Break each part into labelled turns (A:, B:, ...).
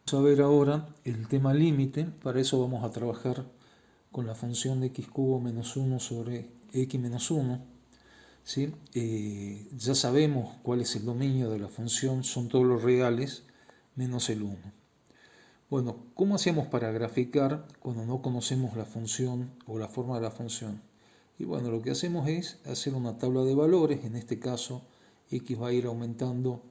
A: Vamos a ver ahora el tema límite. Para eso vamos a trabajar con la función de x cubo menos 1 sobre x menos 1. ¿Sí? Ya sabemos cuál es el dominio de la función, son todos los reales menos el 1. Bueno, ¿cómo hacemos para graficar cuando no conocemos la función o la forma de la función? Y bueno, lo que hacemos es hacer una tabla de valores. En este caso, x va a ir aumentando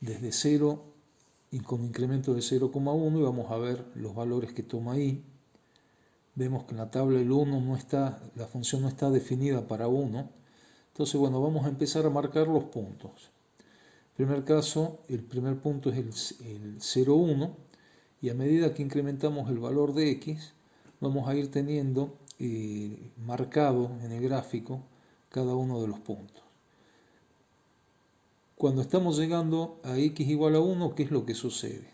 A: desde 0 y con incremento de 0,1 y vamos a ver los valores que toma ahí. Vemos que en la tabla el 1 no está, la función no está definida para 1. Entonces, bueno, vamos a empezar a marcar los puntos. En primer caso, el primer punto es el 0,1 y a medida que incrementamos el valor de x, vamos a ir teniendo marcado en el gráfico cada uno de los puntos. Cuando estamos llegando a x igual a 1, ¿qué es lo que sucede?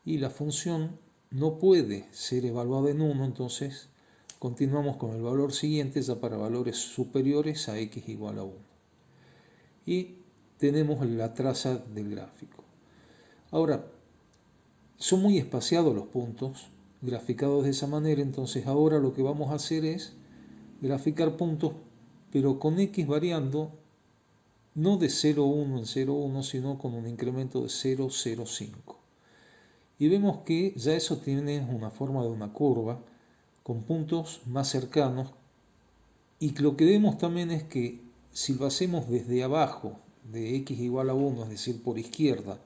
A: Y la función no puede ser evaluada en 1, entonces continuamos con el valor siguiente ya para valores superiores a x igual a 1. Y tenemos la traza del gráfico. Ahora, son muy espaciados los puntos, graficados de esa manera, entonces ahora lo que vamos a hacer es graficar puntos, pero con x variando no de 0,1 en 0,1, sino con un incremento de 0,05. Y vemos que ya eso tiene una forma de una curva con puntos más cercanos, y lo que vemos también es que si lo hacemos desde abajo de x igual a 1, es decir, por izquierda,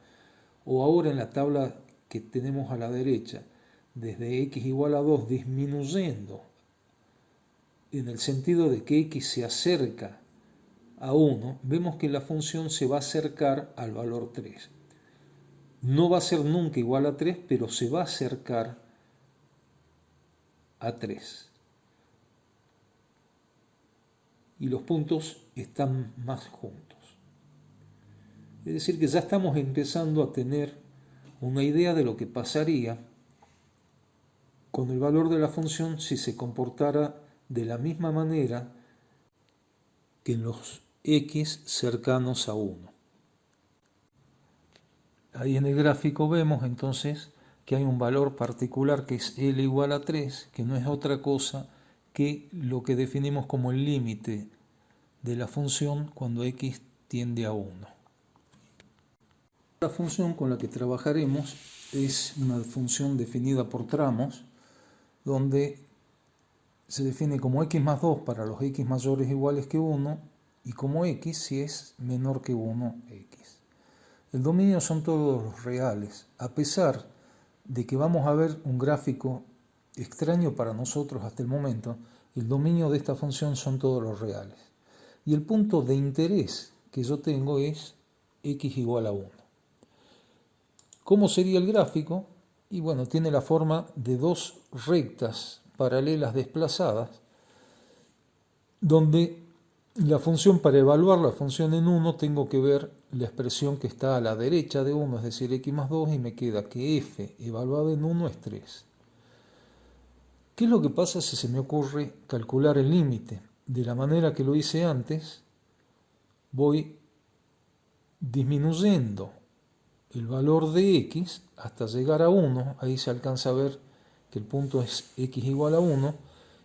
A: o ahora en la tabla que tenemos a la derecha, desde x igual a 2 disminuyendo, en el sentido de que x se acerca a 1, vemos que la función se va a acercar al valor 3. No va a ser nunca igual a 3, pero se va a acercar a 3. Y los puntos están más juntos. Es decir, que ya estamos empezando a tener una idea de lo que pasaría con el valor de la función si se comportara de la misma manera que en los x cercanos a 1. Ahí en el gráfico vemos entonces que hay un valor particular que es L igual a 3, que no es otra cosa que lo que definimos como el límite de la función cuando x tiende a 1. La función con la que trabajaremos es una función definida por tramos, donde se define como x más 2 para los x mayores o iguales que 1 y como x si es menor que 1, x. El dominio son todos los reales, a pesar de que vamos a ver un gráfico extraño para nosotros hasta el momento. El dominio de esta función son todos los reales. Y el punto de interés que yo tengo es x igual a 1. ¿Cómo sería el gráfico? Y bueno, tiene la forma de dos rectas paralelas desplazadas, donde la función, para evaluar la función en 1, tengo que ver la expresión que está a la derecha de 1, es decir, x más 2, y me queda que f evaluado en 1 es 3. ¿Qué es lo que pasa si se me ocurre calcular el límite? De la manera que lo hice antes, voy disminuyendo el valor de x hasta llegar a 1, ahí se alcanza a ver que el punto es x igual a 1,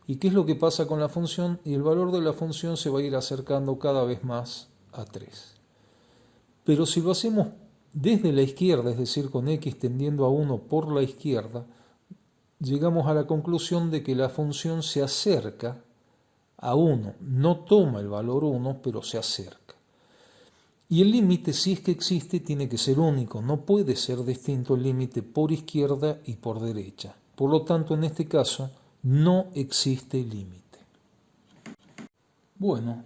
A: ¿y qué es lo que pasa con la función? Y el valor de la función se va a ir acercando cada vez más a 3. Pero si lo hacemos desde la izquierda, es decir, con x tendiendo a 1 por la izquierda, llegamos a la conclusión de que la función se acerca a 1, no toma el valor 1, pero se acerca. Y el límite, si es que existe, tiene que ser único, no puede ser distinto el límite por izquierda y por derecha. Por lo tanto, en este caso, no existe límite. Bueno,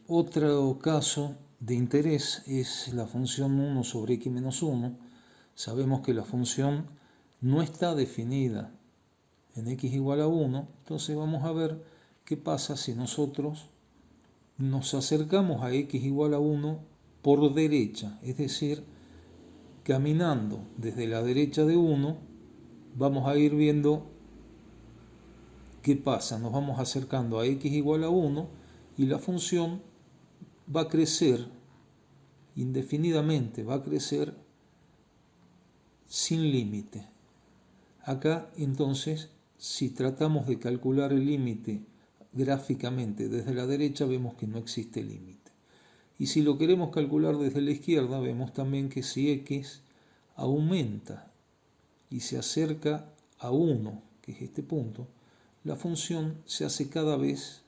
A: otro caso de interés es la función 1 sobre x menos 1. Sabemos que la función no está definida en x igual a 1, entonces vamos a ver qué pasa si nosotros nos acercamos a x igual a 1 por derecha, es decir, caminando desde la derecha de 1, vamos a ir viendo qué pasa. Nos vamos acercando a x igual a 1 y la función va a crecer indefinidamente, va a crecer sin límite. Acá entonces, si tratamos de calcular el límite gráficamente desde la derecha, vemos que no existe límite. Y si lo queremos calcular desde la izquierda, vemos también que si x aumenta y se acerca a 1, que es este punto, la función se hace cada vez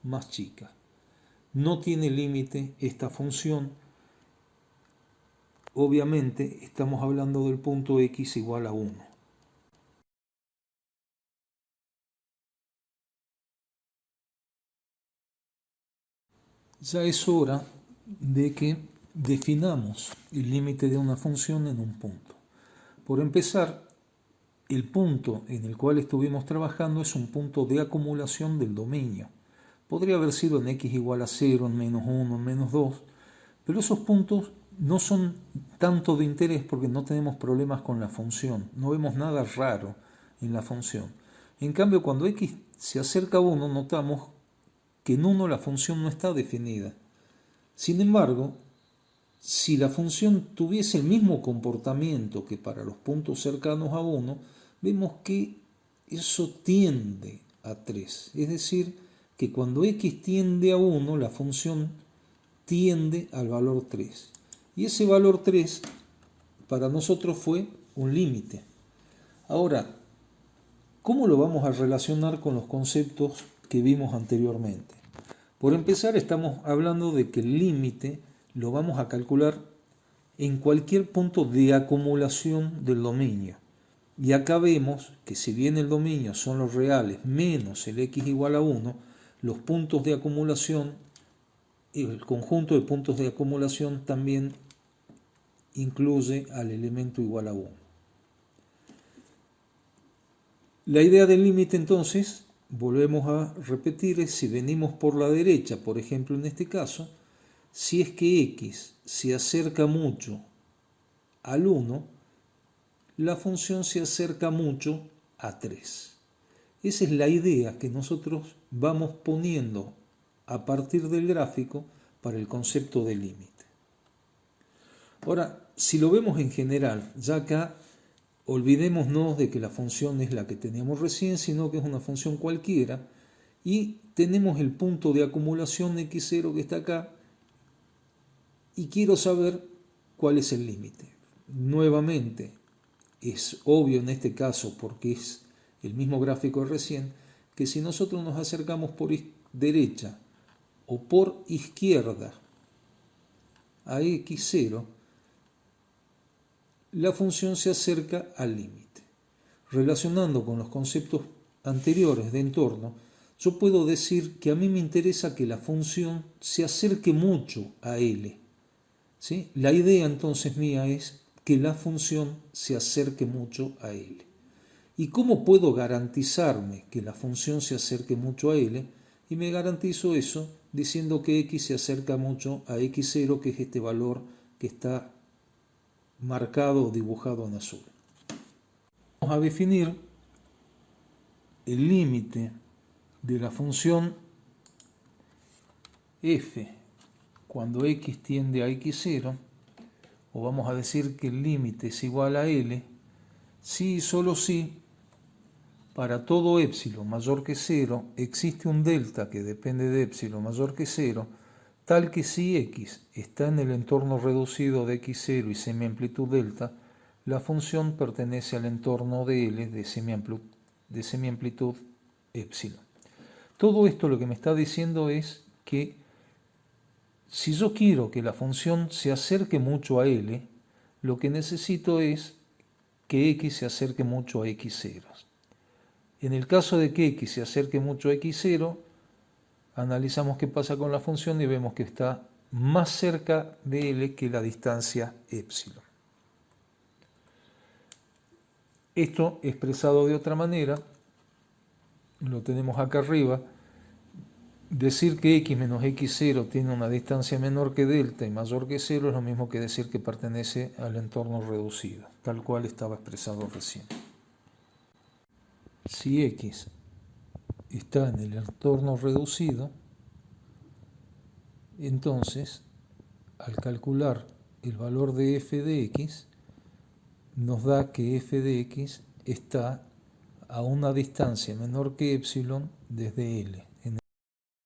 A: más chica. No tiene límite esta función. Obviamente estamos hablando del punto x igual a 1. Ya es hora de que definamos el límite de una función en un punto. Por empezar, el punto en el cual estuvimos trabajando es un punto de acumulación del dominio. Podría haber sido en x igual a 0, en menos 1, en menos 2, pero esos puntos no son tanto de interés porque no tenemos problemas con la función, no vemos nada raro en la función. En cambio, cuando x se acerca a 1, notamos que en 1 la función no está definida. Sin embargo, si la función tuviese el mismo comportamiento que para los puntos cercanos a 1, vemos que eso tiende a 3. Es decir, que cuando x tiende a 1, la función tiende al valor 3. Y ese valor 3 para nosotros fue un límite. Ahora, ¿cómo lo vamos a relacionar con los conceptos que vimos anteriormente? Por empezar, estamos hablando de que el límite lo vamos a calcular en cualquier punto de acumulación del dominio. Y acá vemos que si bien el dominio son los reales menos el x igual a 1, los puntos de acumulación, el conjunto de puntos de acumulación también incluye al elemento igual a 1. La idea del límite entonces, volvemos a repetir, es si venimos por la derecha, por ejemplo en este caso, si es que x se acerca mucho al 1, la función se acerca mucho a 3. Esa es la idea que nosotros vamos poniendo a partir del gráfico para el concepto de límite. Ahora, si lo vemos en general, ya acá olvidémonos de que la función es la que teníamos recién, sino que es una función cualquiera, y tenemos el punto de acumulación x0 que está acá, y quiero saber cuál es el límite. Nuevamente, es obvio en este caso, porque es el mismo gráfico de recién, que si nosotros nos acercamos por derecha o por izquierda a x0, la función se acerca al límite. Relacionando con los conceptos anteriores de entorno, yo puedo decir que a mí me interesa que la función se acerque mucho a L. ¿Sí? La idea entonces mía es que la función se acerque mucho a L. ¿Y cómo puedo garantizarme que la función se acerque mucho a L? Y me garantizo eso diciendo que x se acerca mucho a x0, que es este valor que está marcado o dibujado en azul. Vamos a definir el límite de la función f cuando x tiende a x0, o vamos a decir que el límite es igual a L, si y solo si para todo épsilon mayor que 0 existe un delta que depende de épsilon mayor que 0, tal que si x está en el entorno reducido de x0 y semiamplitud delta, la función pertenece al entorno de L de semiamplitud épsilon. Todo esto lo que me está diciendo es que si yo quiero que la función se acerque mucho a L, lo que necesito es que x se acerque mucho a x0. En el caso de que x se acerque mucho a x0, analizamos qué pasa con la función y vemos que está más cerca de L que la distancia épsilon. Esto expresado de otra manera, lo tenemos acá arriba, decir que x menos x0 tiene una distancia menor que delta y mayor que 0 es lo mismo que decir que pertenece al entorno reducido, tal cual estaba expresado recién. Si x está en el entorno reducido, entonces, al calcular el valor de f de x, nos da que f de x está a una distancia menor que epsilon desde L.